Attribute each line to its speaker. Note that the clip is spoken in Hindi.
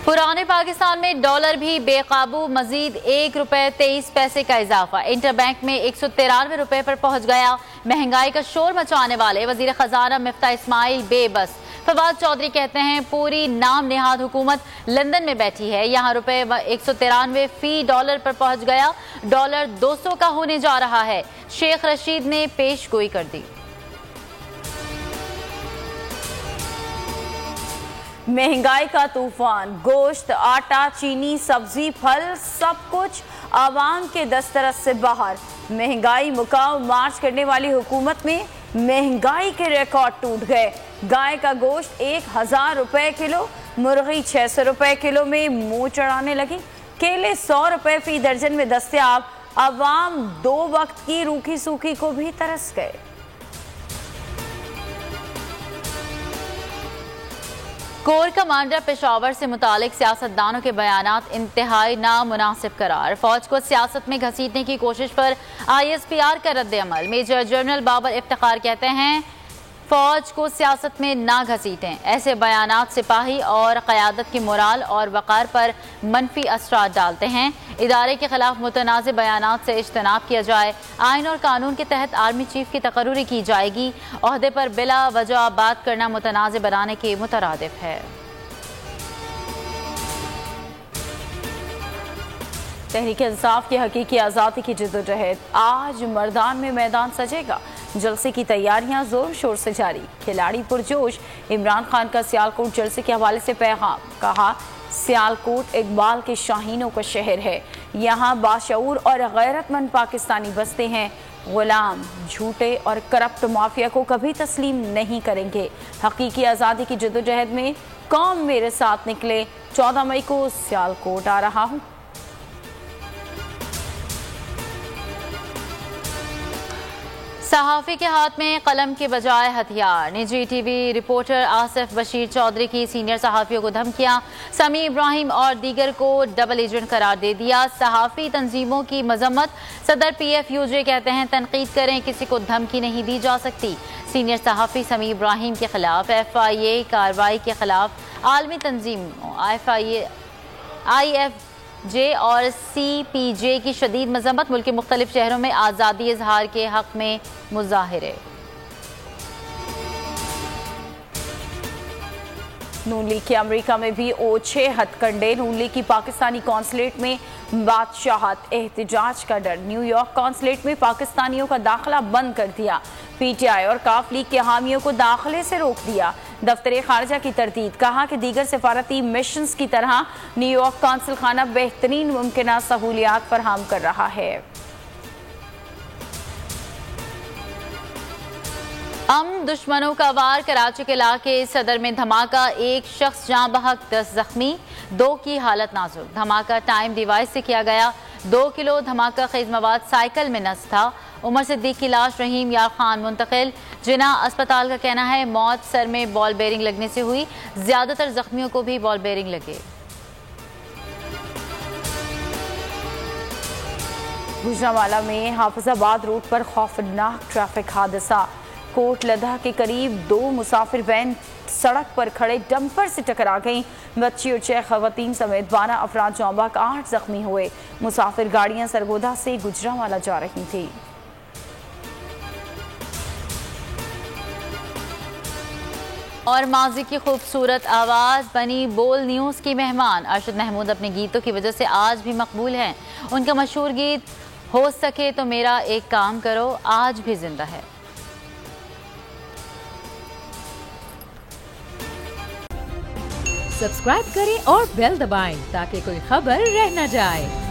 Speaker 1: पुराने पाकिस्तान में डॉलर भी बेकाबू, मजीद ₹1.23 का इजाफा। इंटरबैंक में 193 रुपए पर पहुंच गया। महंगाई का शोर मचाने वाले वजीर खजाना मिफ्ता इस्माइल बेबस। फवाद चौधरी कहते हैं पूरी नाम नेहाद हुकूमत लंदन में बैठी है, यहाँ ₹193 फी डॉलर पर पहुंच गया। डॉलर 200 का होने जा रहा है। शेख रशीद ने पेश गोई कर दी।
Speaker 2: महंगाई का तूफान, गोश्त, आटा, चीनी, सब्जी, फल, सब कुछ आवाम के दस्तरस से बाहर। महंगाई मुकाम मार्च करने वाली हुकूमत में महंगाई के रिकॉर्ड टूट गए। गाय का गोश्त 1000 रुपए किलो, मुर्गी 600 रुपए किलो में मुंह चढ़ाने लगी। केले 100 रुपए फी दर्जन में दस्तयाब। आवाम 2 वक्त की रूखी सूखी को भी तरस गए।
Speaker 1: कोर कमांडर पेशावर से मुतालिक सियासतदानों के बयानात इंतहाई नामुनासिब करार। फौज को सियासत में घसीटने की कोशिश पर ISPR का रद्द-ए-अमल। मेजर जनरल बाबर इफ्तिखार कहते हैं फौज को सियासत में ना घसीटें। ऐसे बयानात सिपाही और क़यादत की मोराल और वक़ार पर मनफी असरात डालते हैं। इदारे के खिलाफ मुतनाज़ बयानात से इज्तनाब किया जाए। आइन और कानून के तहत आर्मी चीफ की तकर्रुरी की जाएगी। ओहदे पर बिला वजह बात करना मुतनाज़ बनाने के मुतरादिफ है।
Speaker 2: तहरीक इंसाफ की हकीकी आज़ादी की जिद्दोजहद, आज मर्दान में मैदान सजेगा। जलसे की तैयारियां जोर शोर से जारी। खिलाड़ी पुरजोश। इमरान खान का सियालकोट जलसे के हवाले से पैगाम। कहा सियालकोट इकबाल के शाहीनों का शहर है, यहाँ बाशऊर और गैरतमंद पाकिस्तानी बसते हैं। गुलाम, झूठे और करप्ट माफिया को कभी तस्लीम नहीं करेंगे। हकीकी आज़ादी की जिद्दोजहद में कौम मेरे साथ निकले। 14 मई को सियालकोट आ रहा हूँ।
Speaker 1: सहाफ़ी के हाथ में कलम के बजाय हथियार। निजी टीवी रिपोर्टर आसिफ बशीर चौधरी की सीनियर सहाफ़ियों को धमकियां। समी इब्राहिम और दीगर को डबल एजेंट करार दे दिया। सहाफ़ी तंजीमों की मजम्मत। सदर PFUJ कहते हैं तनकीद करें, किसी को धमकी नहीं दी जा सकती। सीनियर सहाफ़ी समी इब्राहिम के खिलाफ FIA कार्रवाई के खिलाफ आलमी तंजीमों IFJ और CPJ की शदीद मजम्मत। मुल्क के मुख्तलिफ शहरों में आज़ादी इजहार के हक में मुजाहिरे।
Speaker 2: नून लीग के अमेरिका में भी ओछे हथकंडे। नून लीग की पाकिस्तानी कौंसलेट में बादशाहत, एहतजाज का डर। न्यूयॉर्क कौंसलेट में पाकिस्तानियों का दाखिला बंद कर दिया। PTI और काफ लीग के हामियों को दाखिले से रोक दिया। दफ्तर खारजा की तरदीद। कहा कि दीगर सिफारती मिशंस की तरह न्यूयॉर्क कौंसल खाना बेहतरीन मुमकिन सहूलियात फराहम कर रहा है।
Speaker 1: दुश्मनों का वार। कराची के इलाके सदर में धमाका, एक शख्स जाँ बहक, 10 जख्मी, 2 की हालत नाजुक। धमाका टाइम डिवाइस से किया गया। 2 किलो धमाका खेज मवाद साइकिल में नस्ब था। उमर सिद्दीक की लाश रहीम यार खान मुंतकिल। जिना अस्पताल का कहना है मौत सर में बॉल बेरिंग लगने से हुई। ज्यादातर जख्मियों को भी बॉल बेरिंग लगे।
Speaker 2: गुजरांवाला में हाफिजाबाद रोड पर खौफनाक ट्रैफिक हादसा। कोट लदा के करीब 2 मुसाफिर वैन सड़क पर खड़े डंपर से टकरा गईं। बच्ची और 6 खवातीन समेत 12 अफराद जौबाक, 8 जख्मी हुए। मुसाफिर गाड़ियां सरगोदा से गुजरांवाला जा रही थी।
Speaker 1: और माजी की खूबसूरत आवाज़ बनी बोल न्यूज़ की मेहमान। अरशद महमूद अपने गीतों की वजह से आज भी मकबूल हैं। उनका मशहूर गीत हो सके तो मेरा एक काम करो आज भी जिंदा है।
Speaker 3: सब्सक्राइब करें और बेल दबाएं ताकि कोई खबर रह न जाए।